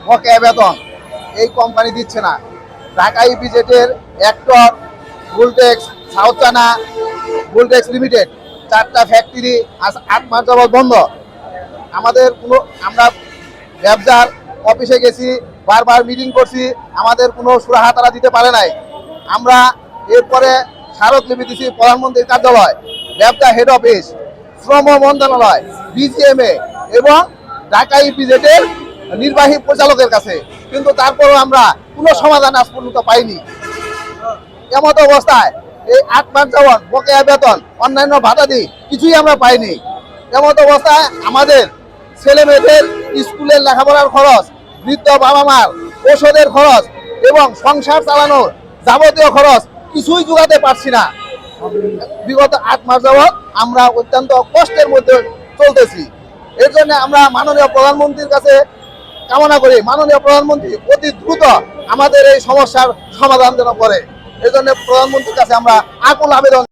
বকেয়া বেতন এই কোম্পানি দিচ্ছে না। ঢাকা ইপিজেডের actor, Bultex, South China, Bultex limited 4টা ফ্যাক্টরি আজ 8 মাস যাবৎ বন্ধ। আমরা ব্যবসার অফিসে গেছি, বারবার মিটিং করছি, আমাদের কোনো সুরাহা তারা দিতে পারে নাই। আমরা এরপরে স্মারকলিপি দিচ্ছি প্রধানমন্ত্রীর কার্যালয়, ব্যবসা হেড অফিস, শ্রম মন্ত্রণালয়, বিজিএমএ এবং ঢাকা ইপিজেডের নির্বাহী পরিচালকের কাছে, কিন্তু তারপরেও আমরা কোনো সমাধান আজ পর্যন্ত পাইনি। এমত অবস্থায় এই 8 মাস যাবৎ বকেয়া বেতন, অন্যান্য ভাতাদি কিছুই আমরা পাইনি। এমত অবস্থায় আমাদের ছেলে মেয়েদের স্কুলের লেখাপড়ার খরচ, বৃদ্ধ বাবা মার ওষুধের খরচ এবং সংসার চালানোর যাবতীয় খরচ কিছুই জোগাতে পারছি না। বিগত 8 মাস যাবৎ আমরা অত্যন্ত কষ্টের মধ্যে চলতেছি। এর জন্য আমরা মাননীয় প্রধানমন্ত্রীর কাছে কামনা করি, মাননীয় প্রধানমন্ত্রী অতি দ্রুত আমাদের এই সমস্যার সমাধান যেন করে। এই জন্য প্রধানমন্ত্রীর কাছে আমরা আকুল আবেদন